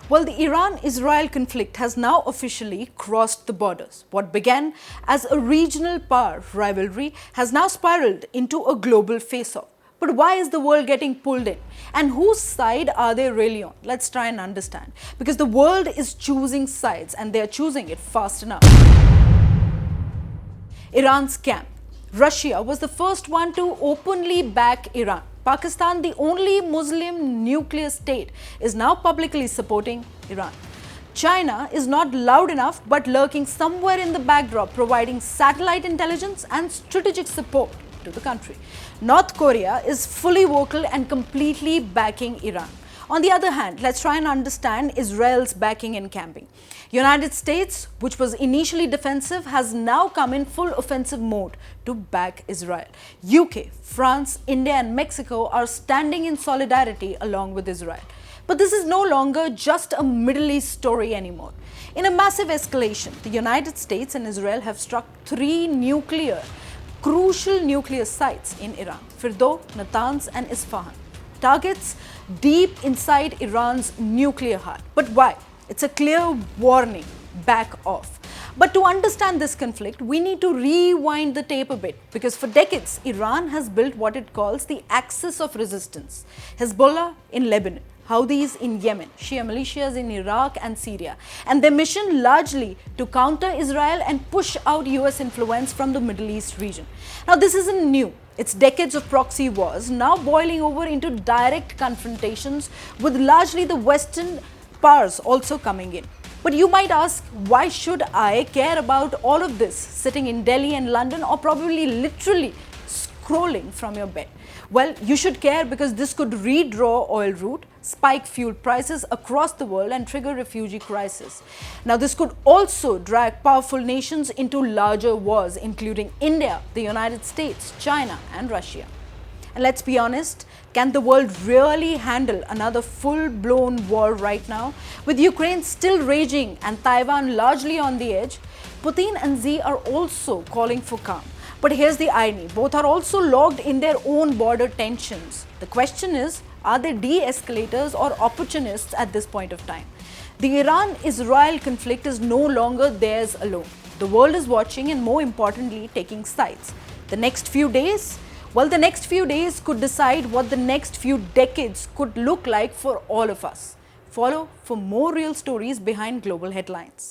Well, the Iran-Israel conflict has now officially crossed the borders. What began as a regional power rivalry has now spiraled into a global face-off. But why is the world getting pulled in? And whose side are they really on? Let's try and understand. Because the world is choosing sides and they are choosing it fast enough. Iran's camp. Russia was the first one to openly back Iran. Pakistan, the only Muslim nuclear state, is now publicly supporting Iran. China is not loud enough but lurking somewhere in the backdrop, providing satellite intelligence and strategic support to the country. North Korea is fully vocal and completely backing Iran. On the other hand, let's try and understand Israel's backing and camping. United States, which was initially defensive, has now come in full offensive mode to back Israel. UK, France, India and Mexico are standing in solidarity along with Israel. But this is no longer just a Middle East story anymore. In a massive escalation, the United States and Israel have struck three crucial nuclear sites in Iran: Fordow, Natanz and Isfahan. Targets deep inside Iran's nuclear heart. But why? It's a clear warning: back off. But to understand this conflict, we need to rewind the tape a bit, because for decades, Iran has built what it calls the axis of resistance. Hezbollah in Lebanon, Houthis in Yemen, Shia militias in Iraq and Syria, and their mission largely to counter Israel and push out US influence from the Middle East region. Now, this isn't new. It's decades of proxy wars now boiling over into direct confrontations with largely the Western powers also coming in. But you might ask, why should I care about all of this sitting in Delhi and London, or probably literally scrolling from your bed? Well, you should care because this could redraw oil route, spike fuel prices across the world and trigger refugee crisis. Now, this could also drag powerful nations into larger wars, including India, the United States, China and Russia. And let's be honest, can the world really handle another full-blown war right now? With Ukraine still raging and Taiwan largely on the edge, Putin and Xi are also calling for calm. But here's the irony, both are also locked in their own border tensions. The question is, are they de-escalators or opportunists at this point of time? The Iran-Israel conflict is no longer theirs alone. The world is watching and, more importantly, taking sides. The next few days? Well, the next few days could decide what the next few decades could look like for all of us. Follow for more real stories behind global headlines.